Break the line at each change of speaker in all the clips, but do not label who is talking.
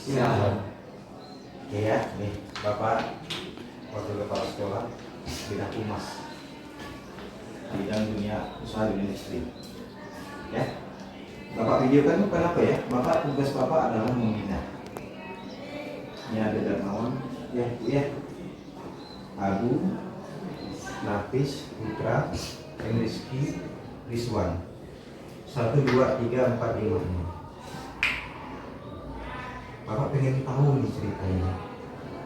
Siap. Oke ya, nih Bapak Wakil Kepala Sekolah bidang humas, bidang dunia usaha dan industri. Ya, Bapak videokan bukan apa ya? Bapak tugas Bapak adalah membina. Ini ada Darmawan, ya, Agung, Nafis, Putra, Rizky, Rizwan. 1, 2, 3, 4, 5. Bapak pengen tahu nih ceritanya,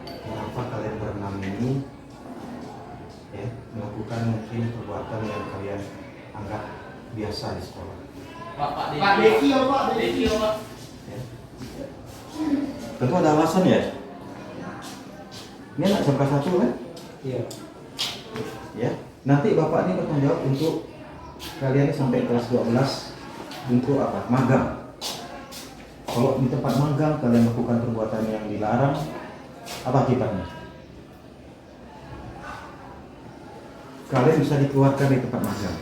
kenapa kalian berenam ini ya melakukan mungkin perbuatan yang kalian anggap biasa di sekolah.
Pak Deki ya Pak.
Ya. Tentu ada alasan ya. Ini anak SMK 1 kan?
Iya.
Ya. Nanti Bapak ini bertanggung jawab untuk kalian sampai kelas 12 untuk apa? Magang. Kalau di tempat magang kalian melakukan perbuatan yang dilarang, apa akibatnya? Kalian bisa dikeluarkan dari tempat magang.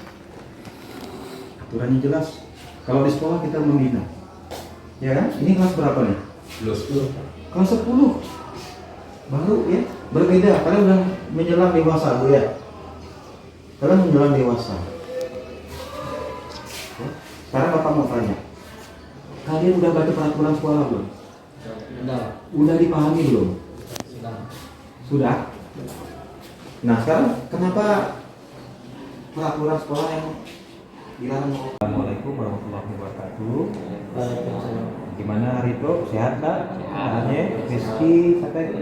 Aturannya jelas. Kalau di sekolah kita membina, ya kan? Ini kelas berapa nih? Kelas 10. Baru ya, berbeda. Kalian udah menjelang dewasa, Bu ya. Kalian menjelang dewasa. Ya. Sekarang Bapak mau tanya. Kalian udah baca peraturan sekolah belum? Udah dipahami belum? Sudah. Nah sekarang kenapa peraturan sekolah yang dilarang? Assalamualaikum warahmatullahi wabarakatuh. Gimana Rito? Sehat tak? Sehatnya? Rizky sampai?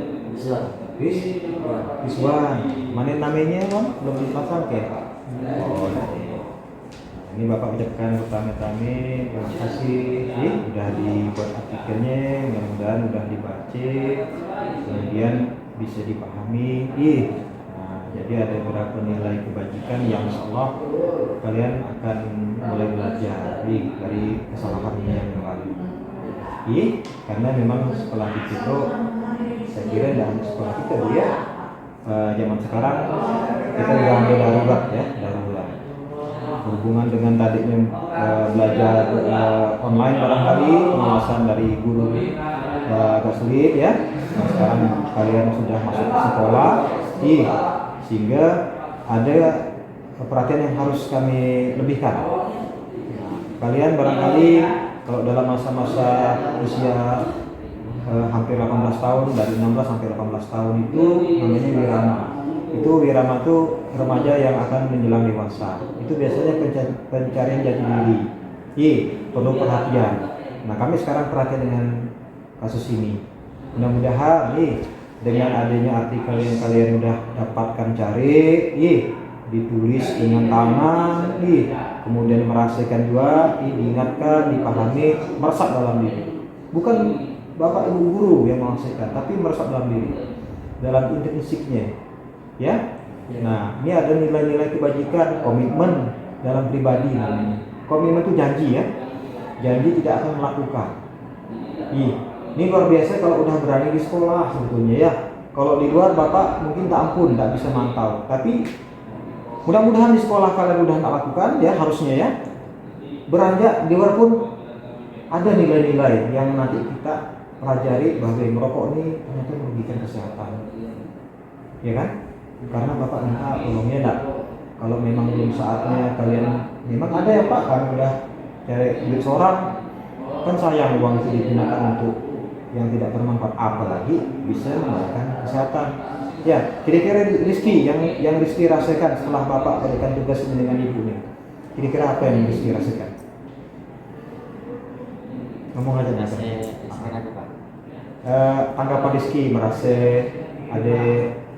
Rizwan. Mana namanya Bang? Belum dipasang ke? Oh, ini Bapak ucapkan pertama-tama terima kasih udah dibuat artikelnya, mudah-mudahan udah dibaca, kemudian bisa dipahami. Nah, jadi ada beberapa nilai kebajikan yang insyaallah kalian akan mulai belajar dari kesalahannya yang lalu. Karena memang sekolah itu saya kira dalam sekolah kita dia zaman sekarang kita udah ambil darurat ya, darurat. Berhubungan dengan tadinya belajar online barangkali pengawasan dari guru agak sulit ya. Nah, sekarang kalian sudah masuk ke sekolah, sehingga ada perhatian yang harus kami lebihkan. Kalian barangkali kalau dalam masa-masa usia hampir 18 tahun, dari 16 sampai 18 tahun itu namanya wirama. Itu wirama itu remaja yang akan menjelang dewasa. Itu biasanya pencarian jati diri. Perlu perhatian. Nah, kami sekarang perhatian dengan kasus ini. Mudah-mudahan dengan adanya artikel yang kalian udah dapatkan cari, ditulis dengan tangan, kemudian merasakan juga, diingatkan, dipahami, meresap dalam diri. Bukan Bapak Ibu guru yang merasakan, tapi meresap dalam diri, dalam intrinsiknya. Ya, nah ini ada nilai-nilai kebajikan, komitmen dalam pribadi namanya. Komitmen itu janji ya, janji tidak akan melakukan. Ini luar biasa kalau udah berani di sekolah sebetulnya ya. Kalau di luar Bapak mungkin tak ampun, tak bisa mantau. Tapi mudah-mudahan di sekolah kalian udah tak lakukan ya, harusnya ya. Beranjak di luar pun ada nilai-nilai yang nanti kita pelajari bahwa merokok ini ternyata merugikan kesehatan. Ya kan? Karena Bapak minta tolongnya enggak. Kalau memang belum saatnya kalian memang ada ya Pak, kami udah cari duit seorang, kan sayang uang itu digunakan untuk yang tidak bermanfaat, apalagi bisa membahayakan kesehatan. Ya, kira-kira Rizky yang Rizky rasakan setelah Bapak berikan tugas ini dengan Ibu nih. Kira-kira apa yang Rizky rasakan? Ngomong aja Mas. Tanggapan Rizky merasa ada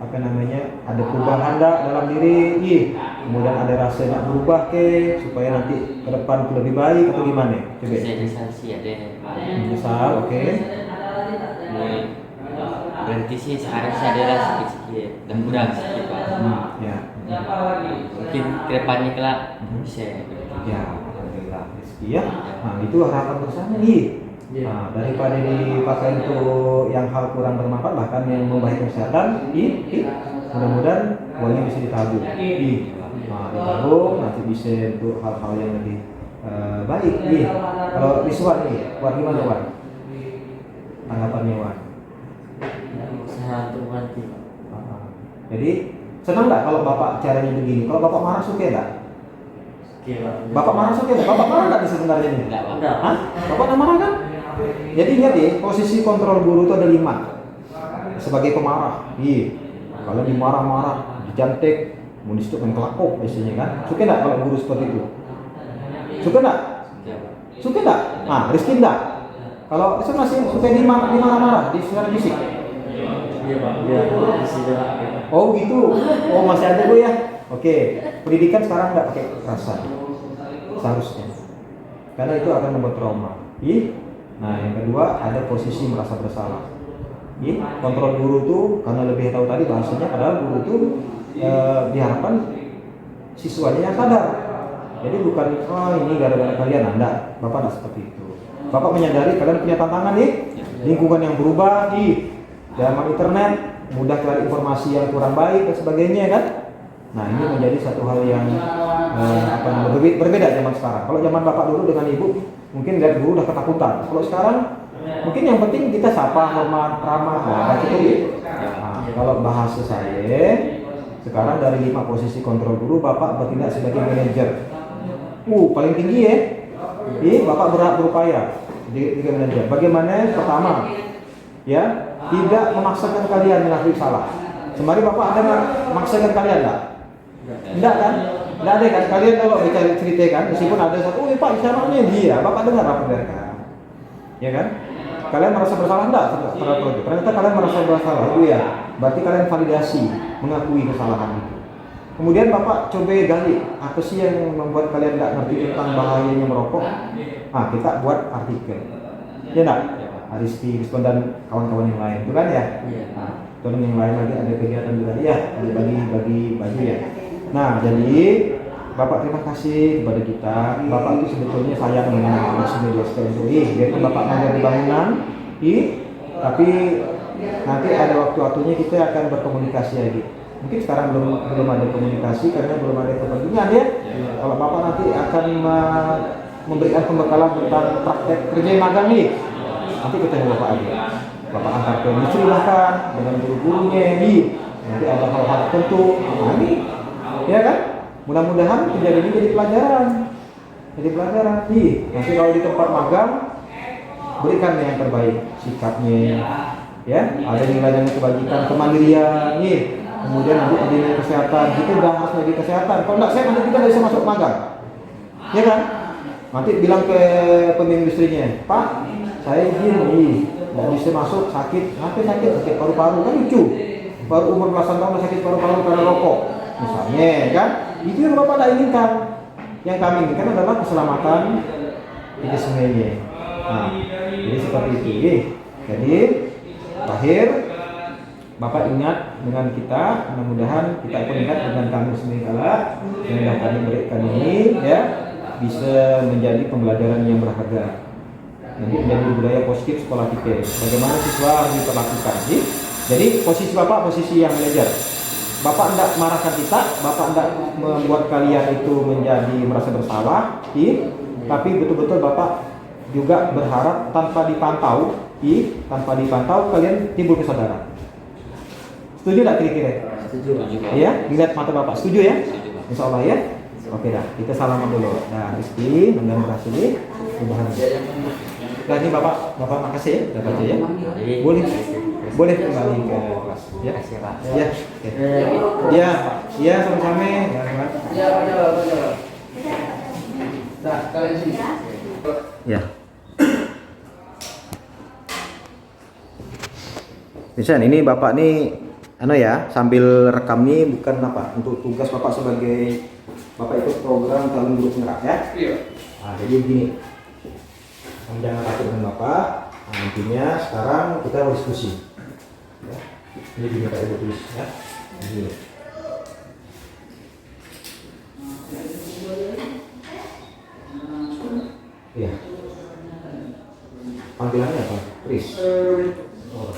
ada perubahan dalam diri, kemudian ada rasa nak berubah supaya nanti ke depan lebih baik atau gimana? Coba.
Sosialisasi ada.
Misal, oke.
Berhenti sih sekarang sih ada sedikit dan kurang sedikit Pak.
Ya.
Mungkin kedepannya kelak bisa.
Ya, alhamdulillah Rizky ya. Nah itu harapan bersama Nah, daripada dipakai untuk yang hal kurang bermanfaat bahkan yang membahayakan kesehatan, mudah-mudahan uangnya bisa ditabung. Nah, ditabung nanti bisa untuk hal-hal yang lebih baik. Kalau Rizwan buat gimana Wan? tanggapannya Wan?
Ya, usaha untuk ganti.
Jadi senang nggak kalau bapak caranya begini? Kalau bapak marah suka nggak?
Oke, Pak.
Bapak marah suka nggak? Bapak marah nggak di sebenarnya ini?
Enggak, Pak.
Hah? Bapak nggak marah kan? Jadi ingat ya, posisi kontrol guru itu ada 5 sebagai pemarah. Iya. Kalau dimarah-marah, dicantik, munis itu kan kelakuk biasanya kan. Suka nggak kalau guru seperti itu? Suka nggak?
Oke, Pak.
Suka nggak? Nah, Rizky nggak? Kalau itu masih suka dimarah-marah, di secara fisik.
Iya, Pak. Dia isi juga.
Oh gitu. Oh masih ada Bu ya. Oke. Pendidikan sekarang nggak pakai kekerasan. Seharusnya. Karena itu akan membuat trauma. Ih. Nah yang kedua ada posisi merasa bersalah. Ih. Kontrol guru tuh karena lebih tahu tadi bahasanya, padahal guru tuh diharapkan siswanya yang sadar. Jadi bukan ini gara-gara kalian, Anda. Bapak nggak seperti itu. Bapak menyadari kalian punya tantangan nih, lingkungan yang berubah, zaman internet, mudah cari informasi yang kurang baik dan sebagainya kan. Nah ini menjadi satu hal yang berbeda zaman sekarang. Kalau zaman bapak dulu dengan ibu, mungkin lihat guru udah ketakutan. Kalau sekarang, mungkin yang penting kita sapa, hormat, ramah, nah cukup ya. Nah, kalau bahasa saya, sekarang dari 5 posisi kontrol guru, bapak bertindak sebagai manajer. Paling tinggi ya. Bapak berupaya jadi manajer. Bagaimana? Pertama, ya, tidak memaksakan kalian mengakui salah. Sembari bapak ada memaksakan kalian enggak? Enggak kan? Enggak ada kan? Kalian kalau bicara cerita kan, meskipun ada satu, Pak isyaratnya dia, bapak dengar apa mereka? Ya kan? Kalian merasa bersalah enggak? Ternyata kalian merasa bersalah, itu ya. Berarti kalian validasi, mengakui kesalahan itu. Kemudian bapak coba gali, apa sih yang membuat kalian enggak ngerti tentang bahayanya merokok? Kita buat artikel. Ya enggak? Rizky, dan kawan-kawan yang lain, itu kan ya?
Iya.
Teman yang lain lagi ada kegiatan juga ya, ada bagi baju ya. Nah, jadi Bapak terima kasih kepada kita. Bapak itu sebetulnya sayang dengan media sosial. Biarpun Bapak ngajar di bangunan, tapi nanti ada waktu-waktunya kita akan berkomunikasi lagi. Mungkin sekarang belum ada komunikasi karena belum ada kepentingan ya. Kalau Bapak nanti akan memberikan pembekalan tentang praktek kerja magang nih, nanti ketemu Bapak aja. Bapak antar ke industri bahkan dengan guru-gurunya nanti ada hal-hal tertentu. Ini ya kan? Mudah-mudahan kejadian ini jadi pelajaran. Nanti kalau di tempat magang berikan yang terbaik sikapnya, ya. Ada nilai kebajikan, kemandirian, kemudian nanti ada nilai kesehatan. Kita bahas lagi kesehatan. Kalau nggak sehat nanti kita nggak bisa masuk magang, ya kan? Nanti bilang ke pemimpin industrinya, Pak, saya gini, nggak bisa masuk, sakit paru-paru, kan lucu. Baru umur belasan tahun udah sakit paru-paru karena rokok, misalnya, kan? Itu yang Bapak tidak inginkan. Yang kami inginkan adalah keselamatan kita semuanya. Nah, jadi seperti itu. Jadi, terakhir, Bapak ingat dengan kita, mudah-mudahan kita pun ingat dengan kami semua yang sudah kami berikan ini, ya, bisa menjadi pembelajaran yang berharga. Nanti menjadi budaya positif sekolah kita. Bagaimana siswa harus diperlakukan? Jadi posisi Bapak posisi yang manajer. Bapak tidak marahkan kita, Bapak tidak membuat kalian itu menjadi merasa bersalah, tapi betul-betul Bapak juga berharap tanpa dipantau kalian timbul kesadaran. Setuju tidak kira-kira?
Setuju.
Ya, dilihat mata Bapak. Setuju ya? Insya Allah ya. Oke dah, kita salaman dulu. Nah, Rizky, mudah-mudahan berhasil nih. Nah, ini Bapak makasih ya, udah baca ya. Boleh kembali ke kelas. Ya,
Kasih, Pak.
ya, ya, sama-sama.
Nah, kalian sini.
Ya. Misalnya ini Bapak nih, sambil rekam nih bukan apa, untuk tugas Bapak sebagai Bapak ikut program Calon Guru Penggerak ya.
Iya.
Nah, jadi begini. Kamu jangan takut dengan Bapak. Nah, intinya sekarang kita harus diskusi. Ya. Ini gini Pak Ibu tulis ya. Begini. Iya. Panggilannya apa? Chris. Oh.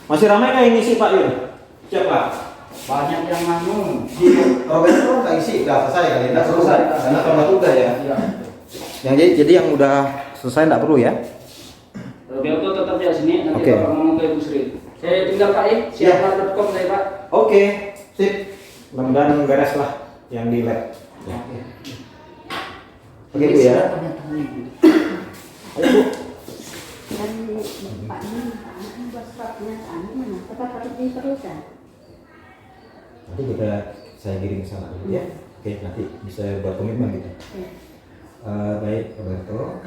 Masih ramai nggak yang ngisi Pak Yun? Siap Pak?
Banyak yang nganu.
Di Roberto nggak isi, udah selesai kali. Nggak selesai, karena tambah udah ya.
Iya.
Jadi yang udah selesai nggak perlu ya?
Roberto tetap di sini, nanti
Oke.
Bapak ngomong ke Ibu Sri. Saya tinggal Pak siapar.com saya Pak.
Oke, sip. Mudah-mudahan beres lah yang di lab. Ya. Oke Bu ya. Ayo Bu.
Dan Pak ini buat surat pernyataan mana? Tetap harus diteruskan.
Nanti saya kirim ke sana dulu ya. Oke, nanti bisa buat komitmen gitu.
Ya.
Baik Roberto.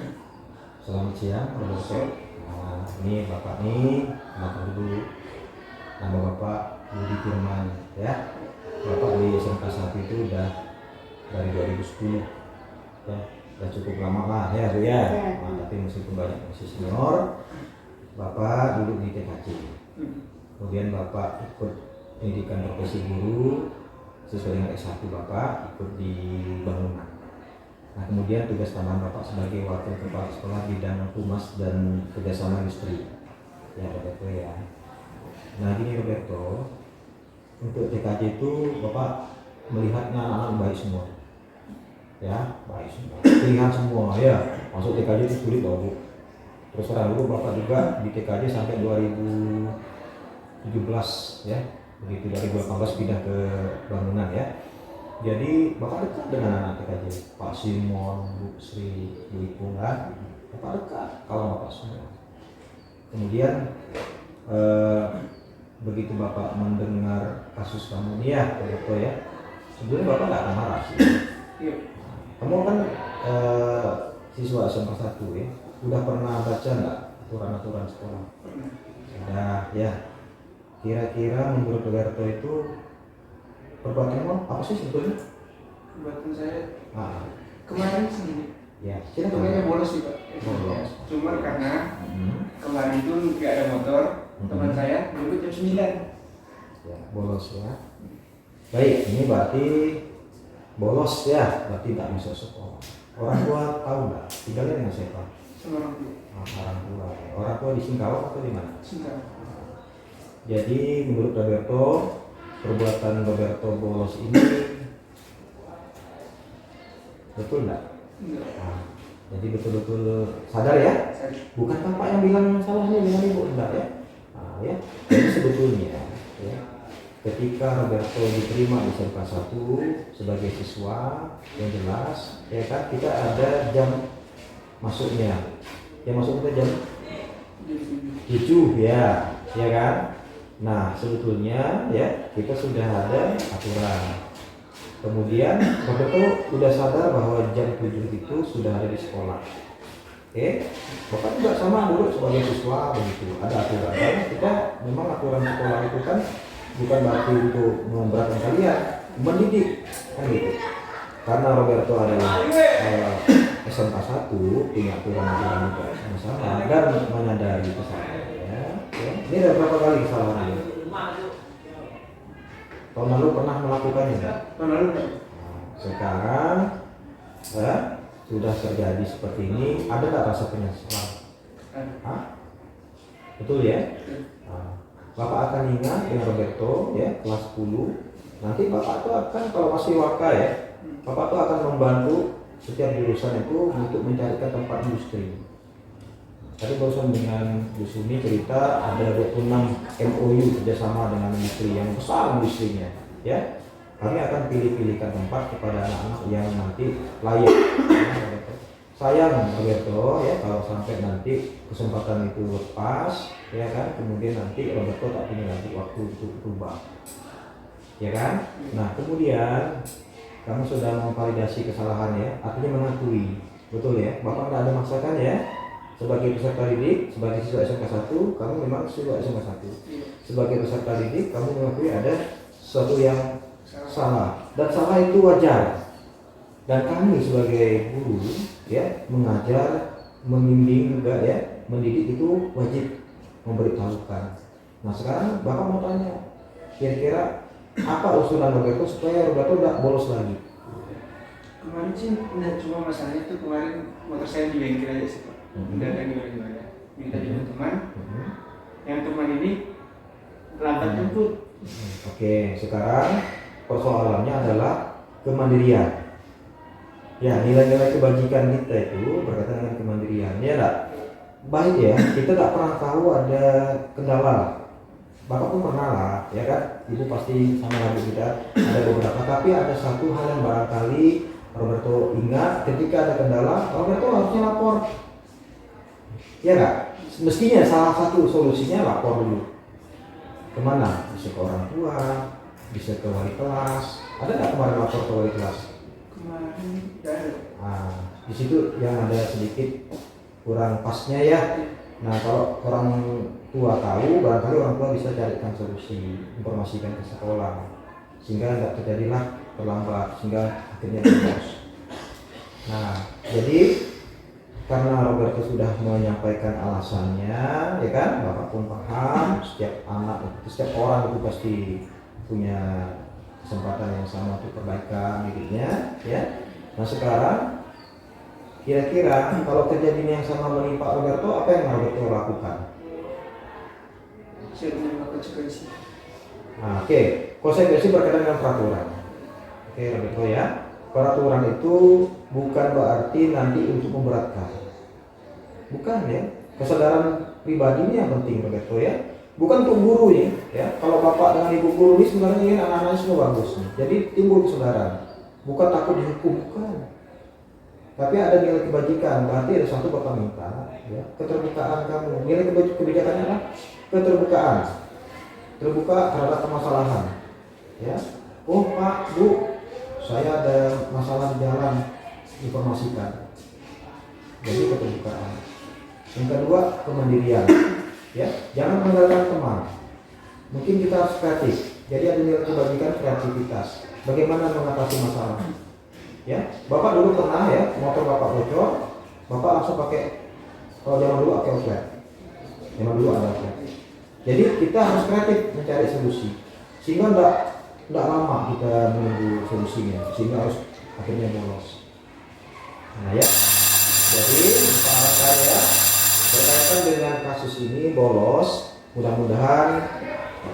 Selamat siang Roberto. Nah, ini Bapak nih, makan dulu. Nama Bapak Budi Firman ya. Bapak di SMK 1 itu udah dari 2010 ya. Udah cukup lama lah ya Bu ya. Nah, tapi meskipun banyak masih senior, Bapak duduk di TKJ. Kemudian Bapak ikut pendidikan profesi guru sesuai dengan S1 Bapak ikut di bangunan. Nah, kemudian tugas tambahan Bapak sebagai wakil kepala sekolah bidang humas dan kerjasama industri. Ya Roberto ya. Nah gini Roberto, untuk TKJ itu Bapak melihatnya anak-anak baik semua. Ya, baik semua. Pilihan semua ya. Masuk TKJ itu sulit loh Bu. Terus terang dulu Bapak juga di TKJ sampai 2017 ya. Begitu 2018 pindah ke bangunan ya. Jadi Bapak dekat dengan anak TKJ, Pak Simon, Bu Sri, Bu Ipung kan. Bapak dekat kalau Bapak semua. Kemudian begitu Bapak mendengar kasus kamu ini ya, Roberto ya. Sebenarnya Bapak nggak akan marah sih. Kamu kan siswa SMK 1 ya, udah pernah baca nggak aturan-aturan sekolah? Sudah ya. Kira-kira menurut Roberto itu perbuatan kamu apa sih sebetulnya?
Perbuatan saya
Kemarin
sendiri.
ya,
Sebenarnya bolos sih Pak.
Bolos.
Cuma karena kemarin itu nggak ada motor, teman saya dulu jam 9.
Ya, bolos ya. Baik, ini berarti bolos ya, berarti tak masuk sekolah. Orang tua tahu nggak? Tinggalnya dengan siapa?
Sama orang tua.
Orang tua. Orang tua di Singkawang atau di mana?
Singkawang.
Jadi menurut Roberto, perbuatan Roberto bolos ini betul nggak?
Enggak.
Nah, jadi betul-betul sadar ya? Bukan Bapak yang bilang salahnya dengan Ibu, enggak ya? Nah, ya. Jadi sebetulnya ya, ketika Roberto diterima di SMK 1 sebagai siswa yang jelas, ya kan kita ada jam masuknya. Yang masuk kita jam 7 ya, ya kan? Nah, sebetulnya ya kita sudah ada aturan. Kemudian Roberto udah sadar bahwa jam 7 itu sudah ada di sekolah. Oke, Bapak juga sama dulu sebagai siswa begitu. Ada aturan. Karena kita memang aturan sekolah itu kan bukan berarti untuk memberatkan kalian, mendidik kan gitu. Karena Roberto adalah SMK 1 punya aturan-aturan juga sama dan menyadari kesalahannya. Ya. Ini ada berapa kali kesalahan ini? Tahun lalu pernah melakukannya enggak?
Tahun lalu Pak.
Sekarang sudah terjadi seperti ini, ada nggak rasa penyesalan? Hah? Betul ya? Nah, Bapak akan ingat dengan Roberto ya kelas 10. Nanti Bapak tuh akan kalau masih waka ya, Bapak tuh akan membantu setiap jurusan itu untuk mencarikan tempat industri. Tadi barusan dengan Bu Sumi cerita ada 26 MOU kerjasama dengan industri yang besar industrinya, ya. Kami akan pilih-pilihkan tempat kepada anak-anak yang nanti layak. Sayang Roberto ya kalau sampai nanti kesempatan itu lepas, ya kan. Kemudian nanti Roberto tak punya lagi waktu untuk berubah, ya kan. Nah kemudian kamu sudah memvalidasi kesalahan ya, artinya mengakui, betul ya. Bapak nggak ada maksakan ya. Sebagai peserta didik, sebagai siswa SMK 1, kamu memang siswa SMK 1. Sebagai peserta didik, kamu mengakui ada sesuatu yang salah. Dan salah itu wajar. Dan kami sebagai guru, ya, mengajar, membimbing juga ya, mendidik itu wajib memberitahukan. Nah sekarang Bapak mau tanya, kira-kira apa usulan Roberto supaya Roberto tidak bolos lagi?
Kemarin sih cuma masalahnya tuh kemarin motor saya di bengkel aja sih Pak. Udah ada gimana minta juga teman. Yang teman ini antar jemput.
Oke, sekarang persoalannya adalah kemandirian. Ya, nilai-nilai kebajikan kita itu berkaitan dengan kemandirian. Ya enggak? Baik ya, kita tak pernah tahu ada kendala. Bapak pun pernah lah, ya kan? Ibu pasti sama lagi kita ada beberapa. Tapi ada satu hal yang barangkali Roberto ingat, ketika ada kendala, Roberto harusnya lapor. Ya enggak? Mestinya salah satu solusinya lapor dulu. Kemana? Bisa ke orang tua, bisa ke wali kelas. Ada nggak kemarin lapor ke wali kelas?
Kemarin nggak ada.
Nah, di situ yang ada sedikit kurang pasnya ya. Nah, kalau orang tua tahu, barangkali orang tua bisa carikan solusi, informasikan ke sekolah, sehingga nggak terjadilah terlambat, sehingga akhirnya lolos. Nah, jadi karena Roberto sudah menyampaikan alasannya, ya kan, Bapak pun paham, setiap anak, setiap orang itu pasti punya kesempatan yang sama untuk perbaikan hidupnya, ya. Nah sekarang kira-kira kalau kejadian yang sama menimpa Roberto, apa yang Roberto lakukan?
Saya menerima konsekuensi.
Nah, oke, konsekuensi berkaitan dengan peraturan. Oke, Roberto ya, peraturan itu bukan berarti nanti untuk memberatkan. Bukan ya, kesadaran pribadi ini yang penting Roberto ya. Bukan untuk guru ya. Kalau bapak dengan ibu guru ini sebenarnya ingin anak-anaknya semua bagus nih. Jadi timbul kesadaran. Bukan takut dihukum, bukan. Tapi ada nilai kebajikan. Berarti ada satu bapak minta, ya, keterbukaan kamu. Nilai kebijakannya apa? Keterbukaan. Terbuka terhadap permasalahan. Ya. Oh Pak, Bu, saya ada masalah di jalan. Informasikan. Jadi keterbukaan. Yang kedua, kemandirian. Ya, jangan mengandalkan teman. Mungkin kita harus kreatif. Jadi ada nilai kebajikan kreativitas. Bagaimana mengatasi masalah? Ya, Bapak dulu pernah ya, motor Bapak bocor, Bapak langsung pakai, kalau zaman dulu pakai outlet. Zaman dulu ada outlet. Jadi kita harus kreatif mencari solusi. Sehingga enggak lama kita menunggu solusinya, sehingga harus akhirnya bolos. Nah ya, jadi diharapkan ya, berkaitan dengan kasus ini bolos, mudah-mudahan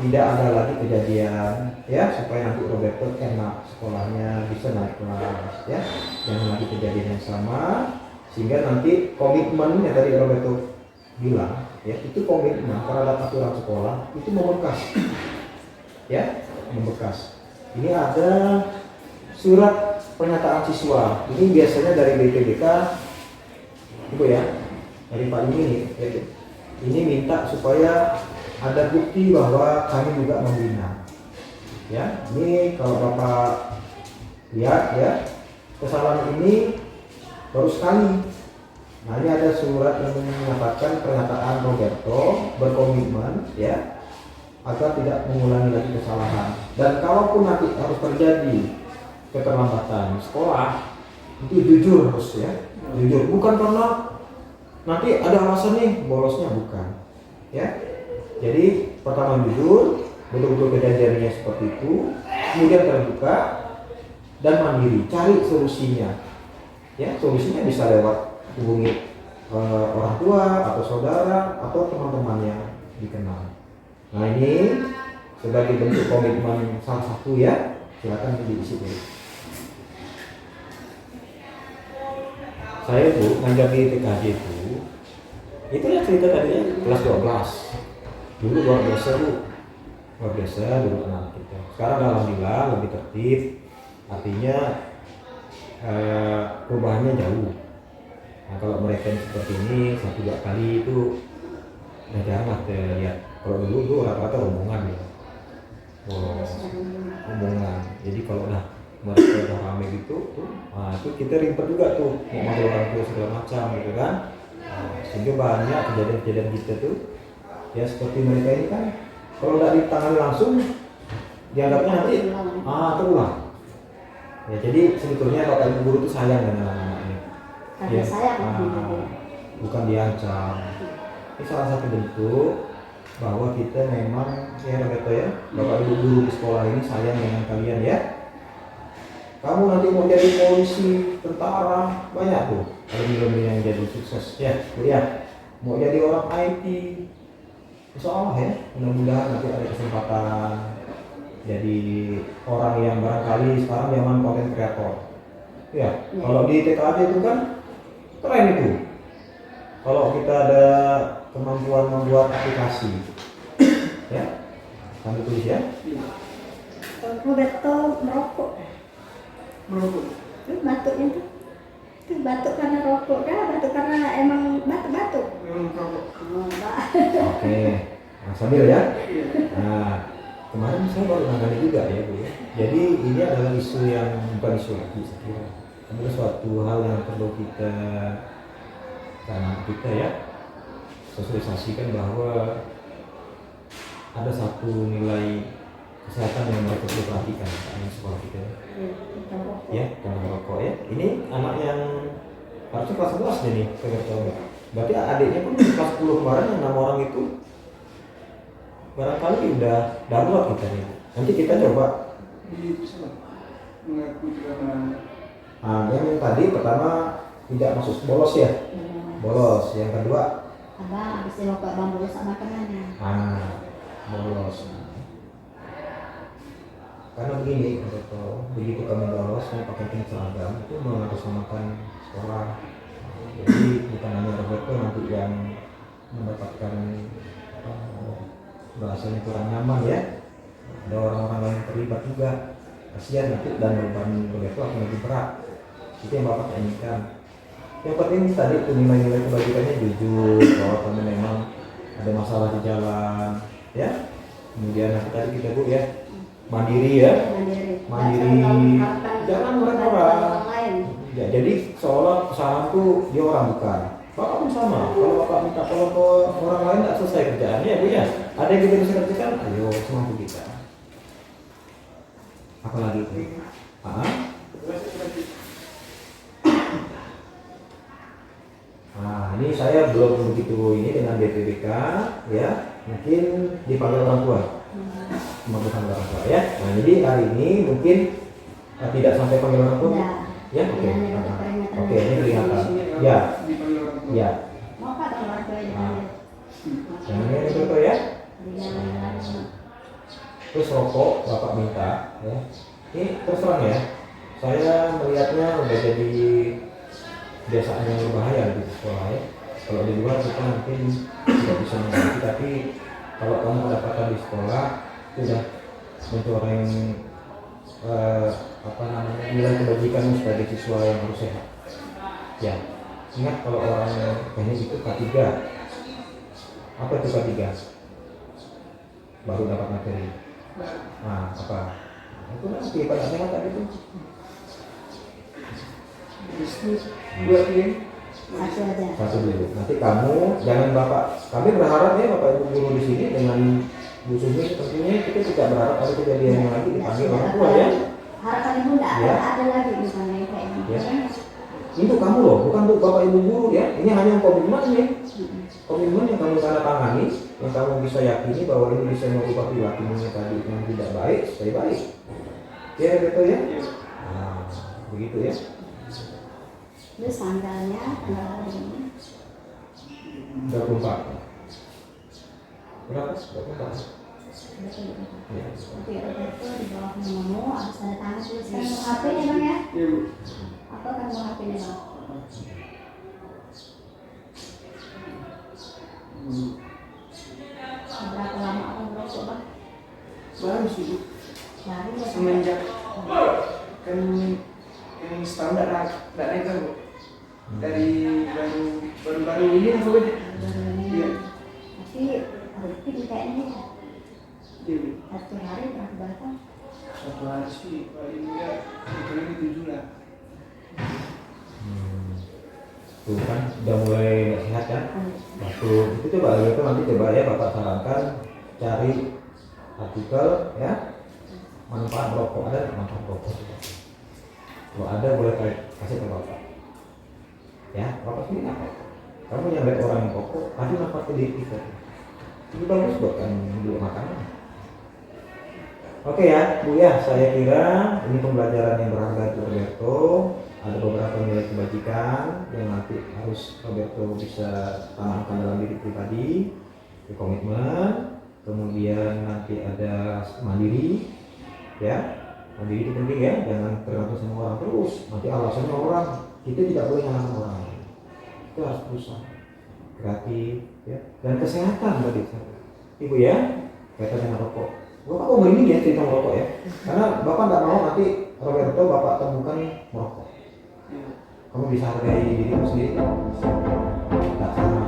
tidak ada lagi kejadian ya, supaya nanti Roberto enak sekolahnya, bisa naik kelas ya, jangan lagi kejadian yang sama, sehingga nanti komitmen yang tadi Roberto bilang ya, itu komitmen terhadap aturan sekolah itu membekas ya, membekas. Ini ada surat pernyataan siswa, ini biasanya dari BPBK Ibu ya, dari Pak ini ya, ini minta supaya ada bukti bahwa kami juga membina. Ya, ini kalau Bapak lihat ya, kesalahan ini baru sekali. Nah, ini ada surat yang menyatakan pernyataan Roberto berkomitmen ya, agar tidak mengulangi lagi kesalahan. Dan kalaupun nanti harus terjadi keterlambatan sekolah, itu jujur harus ya, jujur. Bukan karena nanti ada alasan nih bolosnya, bukan ya. Jadi pertama jujur, betul-betul kejadiannya seperti itu, kemudian terbuka dan mandiri, cari solusinya. Ya, solusinya bisa lewat hubungi orang tua atau saudara atau teman-teman yang dikenal. Nah ini sebagai bentuk komitmen salah satu ya, silakan diisi dulu. Saya Bu ngajar di TKJ itu ya cerita tadi ya, kelas 12. Dulu luar biasa Bu, luar biasa dulu anak kita. Sekarang alhamdulillah lebih tertib, artinya perubahannya jauh. Nah kalau mereka seperti ini 1-2 kali itu udah jarang lah kita lihat. Kalau dulu rata-rata rombongan ya, rombongan. Jadi kalau udah mereka udah rame gitu, nah itu kita ribet juga tuh, mau manggil orang tua segala macam gitu kan. Nah, sehingga banyak kejadian-kejadian kita tuh ya seperti mereka ini kan, kalau nggak ditangani langsung dianggapnya nanti terulang. Ya jadi sebetulnya Bapak Ibu guru itu sayang dengan anak-anaknya. Ya, bukan diancam. Ini salah satu bentuk bahwa kita memang ya Roberto ya, Bapak Ibu guru di sekolah ini sayang dengan kalian ya. Kamu nanti mau jadi polisi, tentara, banyak tuh alumni yang jadi sukses ya, kuliah. Mau jadi orang IT, Insya Allah ya, mudah-mudahan nanti ada kesempatan jadi orang yang barangkali sekarang zaman konten kreator. Ya, kalau di TKJ itu kan keren itu. Kalau kita ada kemampuan membuat aplikasi, ya, sambil tulis ya.
Roberto merokok.
Merokok.
Itu batuknya tuh. Itu batuk karena rokok kah? Batuk karena emang batuk-batuk.
Memang merokok.
Oh, Mbak.
Oke, nah, sambil ya.
Iya.
Nah, kemarin saya baru nangani juga ya Bu ya. Jadi ini adalah isu yang bukan isu lagi saya kira. Adalah suatu hal yang perlu kita ya sosialisasikan bahwa ada satu nilai kesehatan yang mereka perlu perhatikan saat sekolah kita. Ya, jangan merokok ya. Ini anak yang harusnya kelas 11 nih saya tahu. Berarti adiknya pun di kelas 10 kemarin yang 6 orang itu barangkali udah darurat kita nih. Nanti kita coba.
Di sana mengaku juga mana?
Yang tadi pertama tidak masuk bolos ya. Bolos. Yang kedua
Abang habis rokok bambu rusak makanannya.
bolos. Karena begini, begitu kami lolos mau pakai pin seragam itu mengatasnamakan sekolah. Jadi bukan hanya Roberto nanti yang mendapatkan bahasanya kurang nyaman ya. Ada orang-orang lain terlibat juga. Kasihan nanti dan beban Roberto akan lebih berat. Itu yang Bapak inginkan. Yang penting tadi itu nilai-nilai kebajikannya jujur, bahwa kami memang ada masalah di jalan, ya. Kemudian nanti tadi kita Bu ya, mandiri ya, mandiri, jangan mereka orang. Ya, jadi seolah usaha itu dia orang bukan. Bapak pun sama. Kalau Bapak minta tolong ke orang lain tidak selesai kerjaannya ya Bu ya. Ada yang kita bisa kerjakan, ayo semampu kita. Apalagi itu? Nah, ini saya belum begitu ini dengan BPBK ya, mungkin dipanggil orang tua, memanggil orang tua ya. Nah, jadi hari ini mungkin tidak sampai panggil orang tua, ya, oke, oke, ini peringatan, ya, ya.
Mau kah orang tua
Yang ini itu ya. Terus rokok Bapak minta, ya. Ini terus terang ya, saya melihatnya udah jadi kebiasaan yang berbahaya di sekolah ya. Kalau di luar kita mungkin tidak bisa mengganti, tapi kalau kamu kedapatan di sekolah itu sudah mencoreng nilai kebajikan sebagai siswa yang harus sehat. Ya, ingat kalau orang teknik itu K3. Apa itu K3? Baru dapat materi. Nah, apa? Itu nanti pada sehat tadi itu.
Buat ini
Satu dulu. Nanti kamu jangan Bapak. Kami berharap ya Bapak Ibu guru di sini dengan Bu Sumi tentunya kita tidak berharap ada kejadian yang lagi dipanggil orang tua ya.
Harapan ibu tidak ada lagi misalnya kayak gitu.
Ya. Itu kamu loh, bukan untuk Bapak Ibu guru ya. Ini hanya komitmen nih. Komitmen yang kamu tanda tangani, yang kamu bisa yakini bahwa ini bisa merubah perilakumu tadi yang tidak baik, supaya baik. Ya betul ya. Nah, begitu ya.
Terus tanggalnya tanggal hari ini
24. Berapa? 24. Ya.
Nanti Roberto di bawah namamu harus ada tangan tuliskan nomor HP ya Bang ya?
Iya Bu.
Apa kan nomor HP-nya Bang? Berapa lama abang merokok Bang?
Baru sih Bu.
Baru ya
Semenjak kan yang standar tidak naik kan Bu. Dari baru ini aku Bu. Iya.
Tapi rutin kayaknya ya.
Iya Bu.
Satu hari berapa?
Satu hari sih paling enggak paling 7 lah.
Tuh kan udah mulai nggak sehat kan? Waktu itu coba itu nanti coba ya Bapak sarankan cari artikel ya manfaat rokok, ada manfaat rokok. Kalau ada boleh kasih ke Bapak. Ya, Bapak sendiri apa? Kamu yang lihat orang yang rokok, ada manfaat ke diri kita. Itu bagus buat kan dulu makanan. Oke ya, Bu ya, saya kira ini pembelajaran yang berharga untuk Roberto. Ada beberapa nilai kebajikan yang nanti harus Roberto bisa tanamkan dalam diri pribadi. komitmen, kemudian nanti ada mandiri, ya. Mandiri itu penting ya, jangan tergantung sama orang terus. Nanti alasannya orang, kita tidak boleh nyalakan orang lain. Kita harus berusaha, kreatif, ya. Dan kesehatan tadi, Ibu ya, kaitan dengan rokok. Bapak kok merinding ya cerita merokok ya? Karena Bapak nggak mau nanti Roberto Bapak temukan merokok. Kamu bisa hargai dirimu sendiri. Nggak sama.